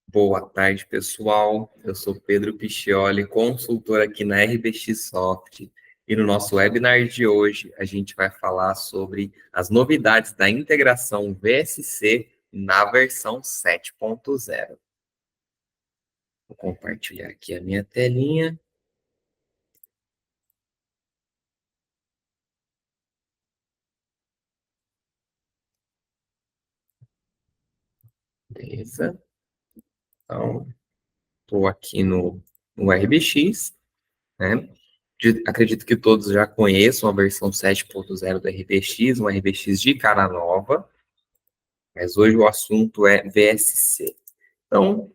Boa tarde, pessoal. Eu sou Pedro Piccioli, consultor aqui na RBX Soft. E no nosso webinar de hoje, a gente vai falar sobre as novidades da integração VSC na versão 7.0. Vou compartilhar aqui a minha telinha. Beleza. Então, estou aqui no RBX, né? Acredito que todos já conheçam a versão 7.0 do RBX, um RBX de cara nova, mas hoje o assunto é VSC. Então,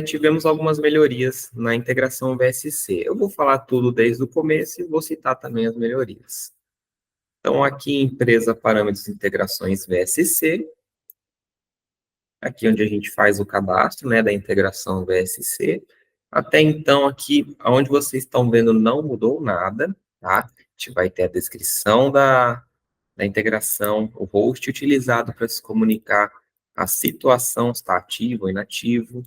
tivemos algumas melhorias na integração VSC. Eu vou falar tudo desde o começo e vou citar também as melhorias. Então, aqui empresa parâmetros de integrações VSC, aqui onde a gente faz o cadastro, né, da integração VSC. Até então, aqui, onde vocês estão vendo, não mudou nada, tá? A gente vai ter a descrição da integração, o host utilizado para se comunicar, a situação está ativo ou inativo,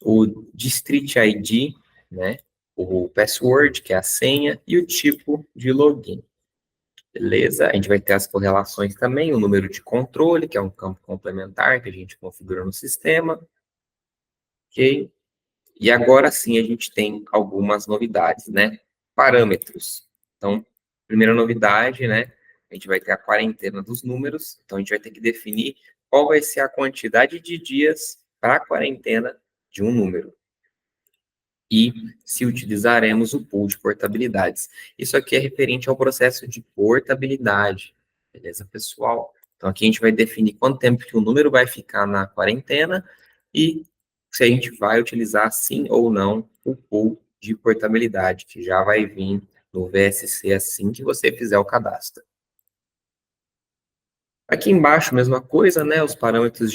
o District ID, né, o password, que é a senha, e o tipo de login. Beleza? A gente vai ter as correlações também, o número de controle, que é um campo complementar que a gente configura no sistema. Ok? E agora sim a gente tem algumas novidades, né? Parâmetros. Então, primeira novidade, né? A gente vai ter a quarentena dos números. Então, a gente vai ter que definir qual vai ser a quantidade de dias para a quarentena de um número. E se utilizaremos o pool de portabilidades. Isso aqui é referente ao processo de portabilidade. Beleza, pessoal? Então, aqui a gente vai definir quanto tempo que o número vai ficar na quarentena e se a gente vai utilizar sim ou não o pool de portabilidade, que já vai vir no VSC assim que você fizer o cadastro. Aqui embaixo, mesma coisa, né? Os parâmetros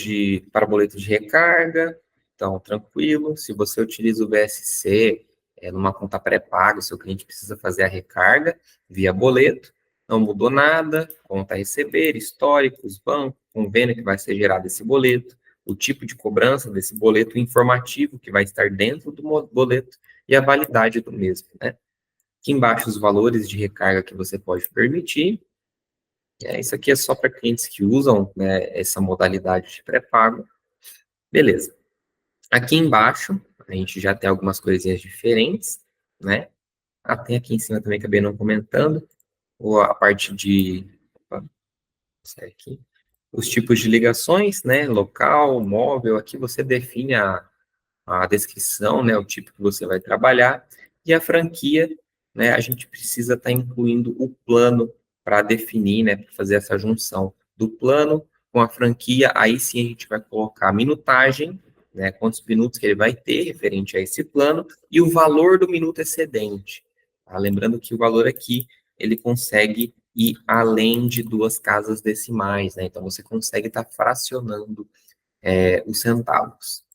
para boleto de recarga. Então, tranquilo. Se você utiliza o VSC numa conta pré-paga, o seu cliente precisa fazer a recarga via boleto. Não mudou nada. Conta a receber, históricos, banco, convênio que vai ser gerado esse boleto, o tipo de cobrança desse boleto, o informativo que vai estar dentro do boleto e a validade do mesmo, né? Aqui embaixo, os valores de recarga que você pode permitir. Isso aqui é só para clientes que usam, né, essa modalidade de pré-pago. Beleza. Aqui embaixo, a gente já tem algumas coisinhas diferentes, né? Tem aqui em cima também, acabei não comentando, a parte de... Opa, sai aqui. Os tipos de ligações, né? Local, móvel, aqui você define a descrição, né, o tipo que você vai trabalhar, e a franquia, né, a gente precisa estar incluindo o plano para definir, né, para fazer essa junção do plano com a franquia, aí sim a gente vai colocar a minutagem, né, quantos minutos que ele vai ter referente a esse plano, e o valor do minuto excedente. Tá? Lembrando que o valor aqui, ele consegue ir além de 2 casas decimais, né, então você consegue estar fracionando os centavos.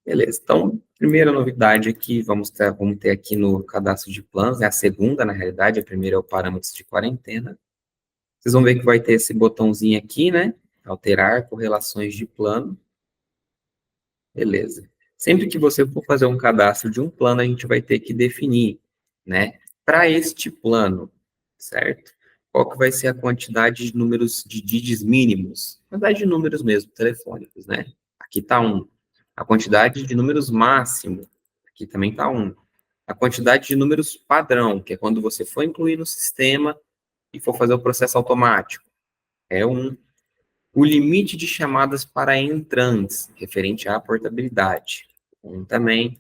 Beleza, então, primeira novidade aqui, vamos ter aqui no cadastro de planos, é a segunda, na realidade, a primeira é o parâmetros de quarentena. Vocês vão ver que vai ter esse botãozinho aqui, né? Alterar correlações de plano. Beleza. Sempre que você for fazer um cadastro de um plano, a gente vai ter que definir, né? Para este plano, certo? Qual que vai ser a quantidade de números de digits mínimos? Quantidade de números mesmo, telefônicos, né? Aqui está 1. A quantidade de números máximo, aqui também está 1. A quantidade de números padrão, que é quando você for incluir no sistema e for fazer o processo automático, é 1. O limite de chamadas para entrantes, referente à portabilidade, 1 também.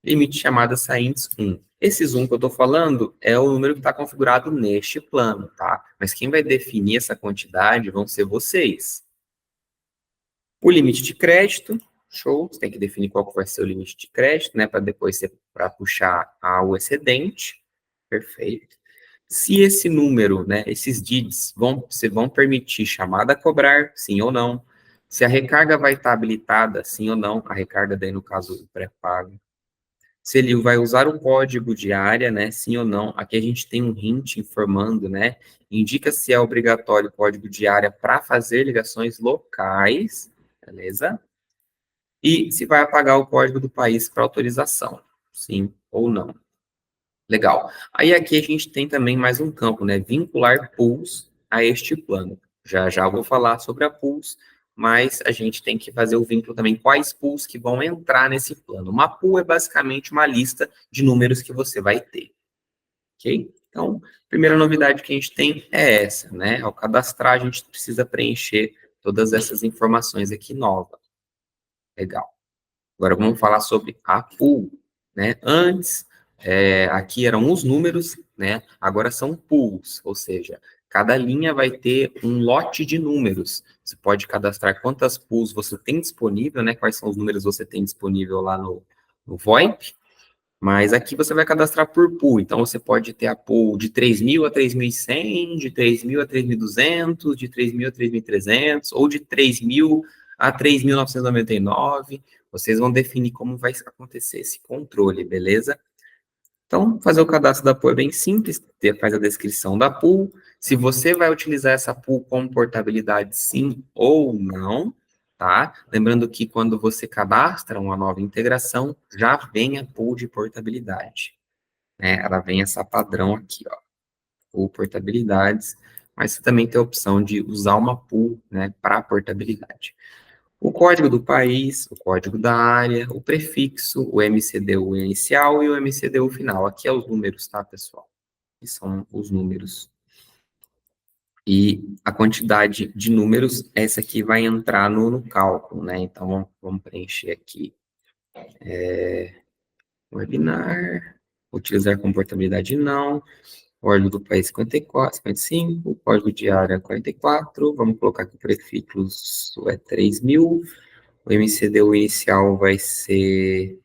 Limite de chamadas saintes, 1. Esses 1 que eu estou falando é o número que está configurado neste plano, tá? Mas quem vai definir essa quantidade vão ser vocês. O limite de crédito, show, você tem que definir qual que vai ser o limite de crédito, né, para depois para puxar o excedente, perfeito. Se esse número, né, esses DIDs vão permitir chamada a cobrar, sim ou não. Se a recarga vai estar habilitada, sim ou não, a recarga daí no caso do pré-pago. Se ele vai usar o código de área, né, sim ou não. Aqui a gente tem um hint informando, né, indica se é obrigatório o código de área para fazer ligações locais, beleza? e se vai apagar o código do país para autorização, sim ou não. Legal. Aí aqui a gente tem também mais um campo, né? Vincular pools a este plano. Já já vou falar sobre a pools, mas a gente tem que fazer o vínculo também quais pools que vão entrar nesse plano. Uma pool é basicamente uma lista de números que você vai ter, ok? Então, a primeira novidade que a gente tem é essa, né? Ao cadastrar, a gente precisa preencher todas essas informações aqui novas. Legal. Agora vamos falar sobre a pool, né? Antes, aqui eram os números, né? Agora são pools, ou seja, cada linha vai ter um lote de números. Você pode cadastrar quantas pools você tem disponível, né? Quais são os números você tem disponível lá no VoIP, mas aqui você vai cadastrar por pool. Então, você pode ter a pool de 3.000 a 3.100, de 3.000 a 3.200, de 3.000 a 3.300, ou de 3.000 a 3.999. Vocês vão definir como vai acontecer esse controle, beleza? Então, fazer o cadastro da pool é bem simples, faz a descrição da pool, se você vai utilizar essa pool com portabilidade sim ou não, tá? Lembrando que quando você cadastra uma nova integração, já vem a pool de portabilidade, né? Ela vem essa padrão aqui, ó, pool portabilidades, mas você também tem a opção de usar uma pool, né, para portabilidade. O código do país, o código da área, o prefixo, o MCDU inicial e o MCDU final. Aqui é os números, tá, pessoal? Que são os números. E a quantidade de números, essa aqui vai entrar no cálculo, né? Então, vamos preencher aqui. Webinar, utilizar comportabilidade não, código do país 54, 55, código de área 44, vamos colocar aqui o prefixo é 3.000, o MCDU inicial vai ser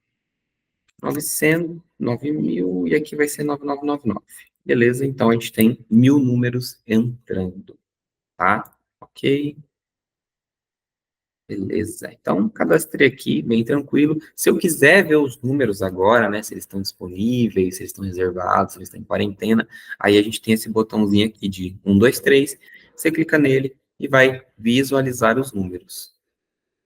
900, 9.000 e aqui vai ser 9.999. Beleza, então a gente tem 1.000 números entrando, tá? Ok, beleza. Então, cadastrei aqui, bem tranquilo. Se eu quiser ver os números agora, né, se eles estão disponíveis, se eles estão reservados, se eles estão em quarentena, aí a gente tem esse botãozinho aqui de 1, 2, 3, você clica nele e vai visualizar os números.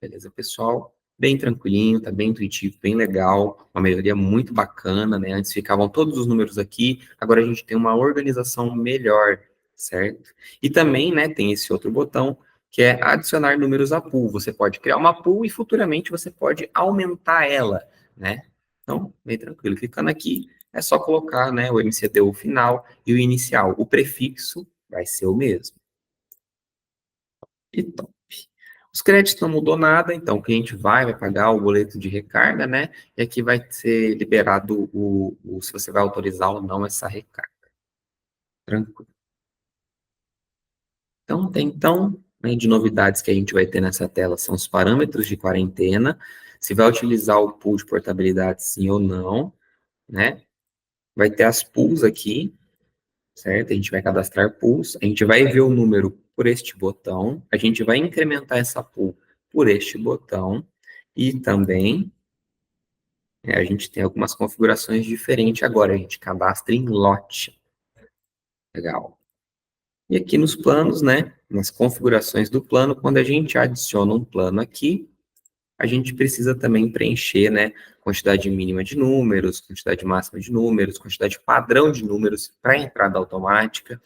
Beleza, pessoal? Bem tranquilinho, tá bem intuitivo, bem legal, uma melhoria muito bacana, né? Antes ficavam todos os números aqui, agora a gente tem uma organização melhor, certo? E também, né, tem esse outro botão, que é adicionar números à pool. Você pode criar uma pool e futuramente você pode aumentar ela, né? Então, bem tranquilo. Clicando aqui, é só colocar, né, o MCDU final e o inicial. O prefixo vai ser o mesmo. E top. Os créditos não mudou nada, então o cliente vai pagar o boleto de recarga, né? E aqui vai ser liberado se você vai autorizar ou não essa recarga. Tranquilo. Então, né, de novidades que a gente vai ter nessa tela são os parâmetros de quarentena, se vai utilizar o pool de portabilidade sim ou não, né? Vai ter as pools aqui, certo? A gente vai cadastrar pools, a gente vai ver o número por este botão, a gente vai incrementar essa pool por este botão, e também a gente tem algumas configurações diferentes agora, a gente cadastra em lote. Legal. E aqui nos planos, né, nas configurações do plano, quando a gente adiciona um plano aqui, a gente precisa também preencher, né, quantidade mínima de números, quantidade máxima de números, quantidade padrão de números para entrada automática,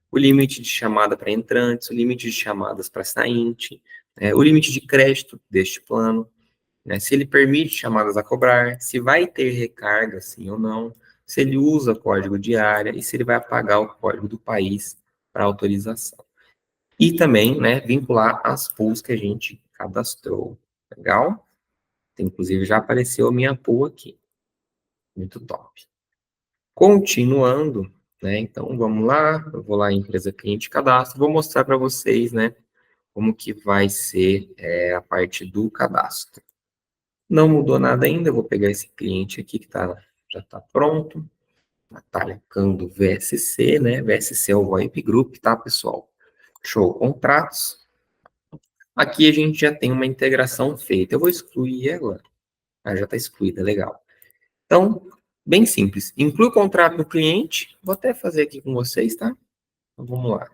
o limite de chamada para entrantes, o limite de chamadas para sainte, o limite de crédito deste plano, né, se ele permite chamadas a cobrar, se vai ter recarga, sim ou não, se ele usa código de área e se ele vai apagar o código do país para autorização. E também, né, vincular as pools que a gente cadastrou. Legal? Inclusive, já apareceu a minha pool aqui. Muito top. Continuando, né, então vamos lá, eu vou lá em empresa cliente cadastro, vou mostrar para vocês, né, como que vai ser a parte do cadastro. Não mudou nada ainda, eu vou pegar esse cliente aqui que já está pronto. Natália Cando VSC, né? VSC é o VoIP Group, tá, pessoal? Show, contratos. Aqui a gente já tem uma integração feita. Eu vou excluir ela. Ah, já está excluída, legal. Então, bem simples. Inclui o contrato no cliente. Vou até fazer aqui com vocês, tá? Então, vamos lá.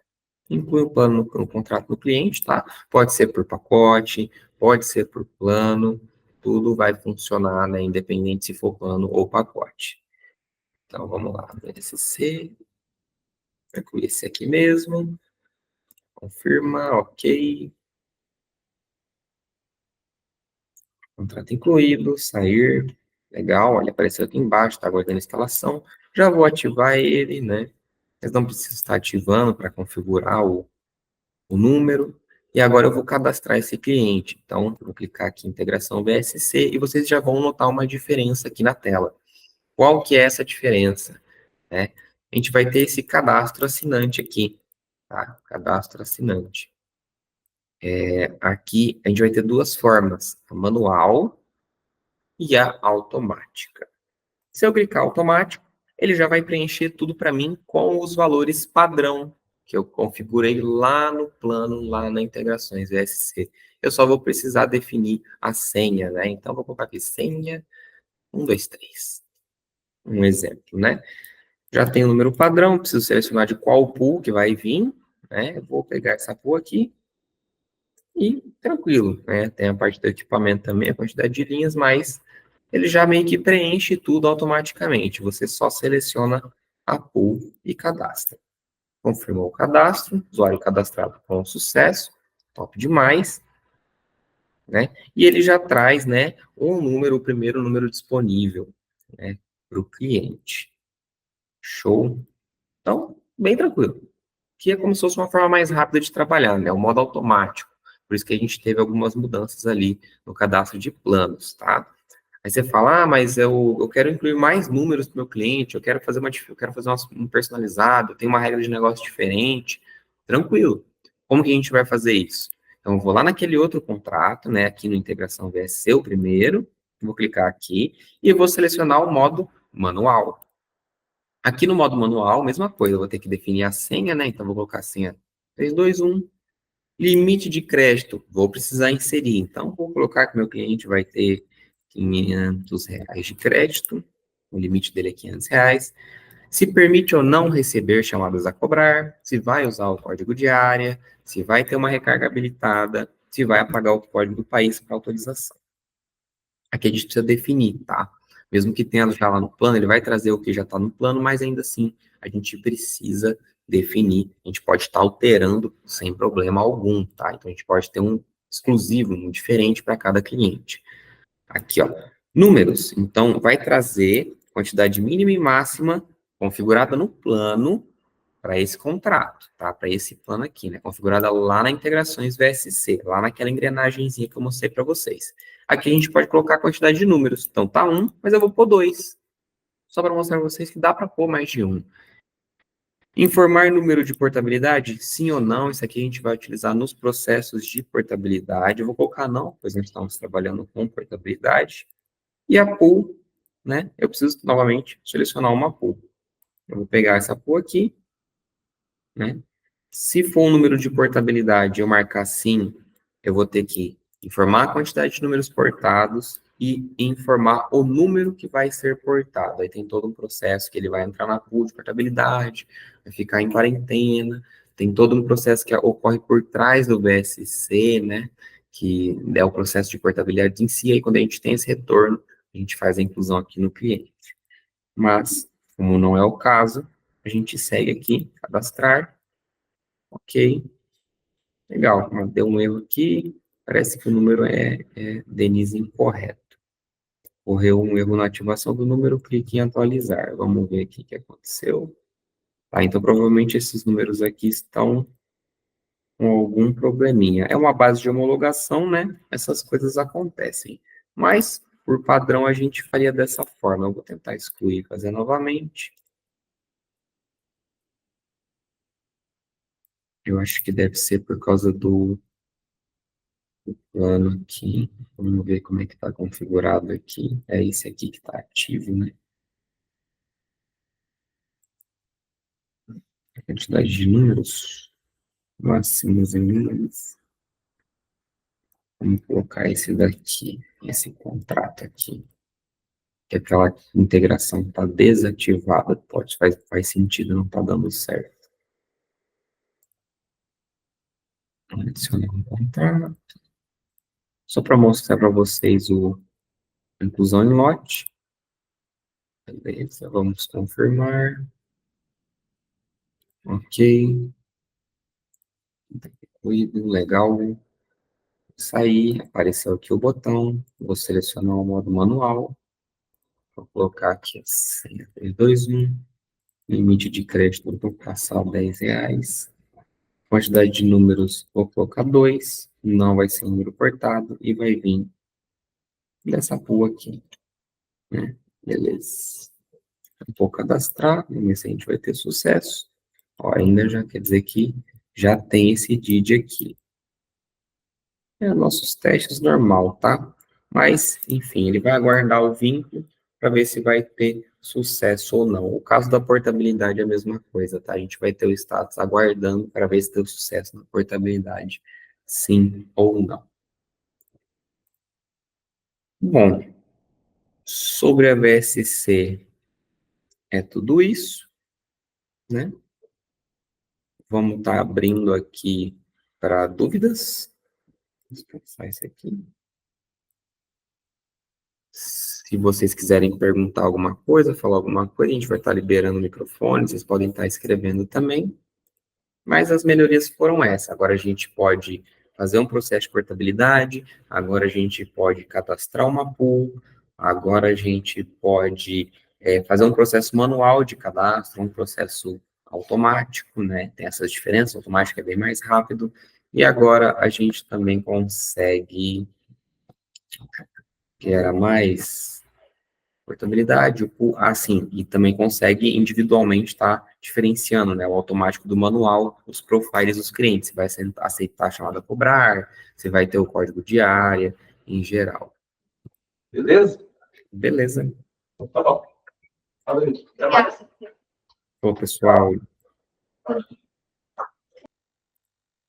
Inclui o plano no contrato do cliente, tá? Pode ser por pacote, pode ser por plano. tudo vai funcionar, né, independente se for plano ou pacote. Então, vamos lá, VSC, vai com esse aqui mesmo, confirma, ok, contrato incluído, sair, legal, olha, apareceu aqui embaixo, está aguardando a instalação, já vou ativar ele, né, mas não preciso estar ativando para configurar o número, e agora eu vou cadastrar esse cliente. Então, vou clicar aqui em integração VSC e vocês já vão notar uma diferença aqui na tela. Qual que é essa diferença? Né? A gente vai ter esse cadastro assinante aqui, tá? Cadastro assinante. Aqui a gente vai ter duas formas, a manual e a automática. Se eu clicar automático, ele já vai preencher tudo para mim com os valores padrão que eu configurei lá no plano, lá na integrações VSC. Eu só vou precisar definir a senha, né? Então, vou colocar aqui senha 123. Um exemplo, né? Já tem o número padrão, preciso selecionar de qual pool que vai vir, né? Eu vou pegar essa pool aqui e tranquilo, né? Tem a parte do equipamento também, a quantidade de linhas, mas ele já meio que preenche tudo automaticamente. Você só seleciona a pool e cadastra. Confirmou o cadastro, usuário cadastrado com sucesso, top demais, né? E ele já traz, né, o primeiro número disponível, né, para o cliente. Show. Então, bem tranquilo. Que é como se fosse uma forma mais rápida de trabalhar, né? O modo automático. Por isso que a gente teve algumas mudanças ali no cadastro de planos, tá? Aí você fala, mas eu quero incluir mais números para o meu cliente, eu quero fazer um personalizado, tem uma regra de negócio diferente. Tranquilo. Como que a gente vai fazer isso? Então, eu vou lá naquele outro contrato, né? Aqui no Integração VSC, o primeiro, vou clicar aqui e vou selecionar o modo manual. Aqui no modo manual, mesma coisa, eu vou ter que definir a senha, né? Então, vou colocar a senha 321. Limite de crédito, vou precisar inserir. Então, vou colocar que meu cliente vai ter R$ 500 de crédito, o limite dele é R$ 500. Se permite ou não receber chamadas a cobrar, se vai usar o código de área, se vai ter uma recarga habilitada, se vai apagar o código do país para autorização. Aqui a gente precisa definir, tá? Mesmo que tenha já lá no plano, ele vai trazer o que já está no plano, mas ainda assim a gente precisa definir. A gente pode estar alterando sem problema algum, tá? Então a gente pode ter um exclusivo, um diferente para cada cliente. Aqui, ó, números. Então vai trazer quantidade mínima e máxima configurada no plano para esse contrato, tá? Para esse plano aqui, né? Configurada lá na integrações VSC, lá naquela engrenagemzinha que eu mostrei para vocês. Aqui a gente pode colocar a quantidade de números. Então tá um, mas eu vou pôr dois. Só para mostrar para vocês que dá para pôr mais de um. Informar número de portabilidade? Sim ou não? Isso aqui a gente vai utilizar nos processos de portabilidade. Eu vou colocar não, pois nós estamos trabalhando com portabilidade. E a pool, né? Eu preciso novamente selecionar uma pool. Eu vou pegar essa pool aqui, né? Se for um número de portabilidade eu marcar sim, eu vou ter que informar a quantidade de números portados e informar o número que vai ser portado. Aí tem todo um processo que ele vai entrar na pool de portabilidade, vai ficar em quarentena, tem todo um processo que ocorre por trás do VSC, né? Que é o processo de portabilidade em si, aí quando a gente tem esse retorno, a gente faz a inclusão aqui no cliente. Mas, como não é o caso, a gente segue aqui, cadastrar, ok. Legal, mas deu um erro aqui. Parece que o número é Denise incorreto. Ocorreu um erro na ativação do número, clique em atualizar. Vamos ver aqui o que aconteceu. Tá, então provavelmente esses números aqui estão com algum probleminha. É uma base de homologação, né? Essas coisas acontecem. Mas, por padrão, a gente faria dessa forma. Eu vou tentar excluir e fazer novamente. Eu acho que deve ser por causa do plano aqui. Vamos ver como é que está configurado aqui. É esse aqui que está ativo, né? A quantidade de números máximos em números. Vamos colocar esse daqui, esse contrato aqui. Que aquela integração está desativada. Faz sentido, não está dando certo. Adicionar um contrato. Só para mostrar para vocês inclusão em lote. Beleza, vamos confirmar. Ok. Incluído, legal. Sair, apareceu aqui o botão. Vou selecionar o modo manual. Vou colocar aqui a senha 321. Limite de crédito, vou passar R$ 10. Quantidade de números, vou colocar 2. Não vai ser um número cortado. E vai vir dessa rua aqui, né? Beleza. Vou cadastrar, vamos ver se a gente vai ter sucesso. Ó, ainda já quer dizer que já tem esse DID aqui. É nossos testes normal, tá? Mas, enfim, ele vai aguardar o vínculo para ver se vai ter sucesso ou não. O caso da portabilidade é a mesma coisa, tá? A gente vai ter o status aguardando para ver se deu sucesso na portabilidade, sim ou não. Bom, sobre a VSC é tudo isso, né? Vamos estar abrindo aqui para dúvidas. Vou passar isso aqui. Se vocês quiserem perguntar alguma coisa, falar alguma coisa, a gente vai estar liberando o microfone, vocês podem estar escrevendo também. Mas as melhorias foram essas. Agora a gente pode fazer um processo de portabilidade, agora a gente pode cadastrar uma pool, agora a gente pode fazer um processo manual de cadastro, um processo automático, né? Tem essas diferenças, o automático é bem mais rápido, e agora a gente também consegue, que era mais portabilidade, assim, e também consegue individualmente estar diferenciando, né, o automático do manual, os profiles dos clientes. Você vai aceitar a chamada a cobrar, você vai ter o código de área, em geral. Beleza? Beleza. Tá bom. Valeu. Até mais. Ô, pessoal,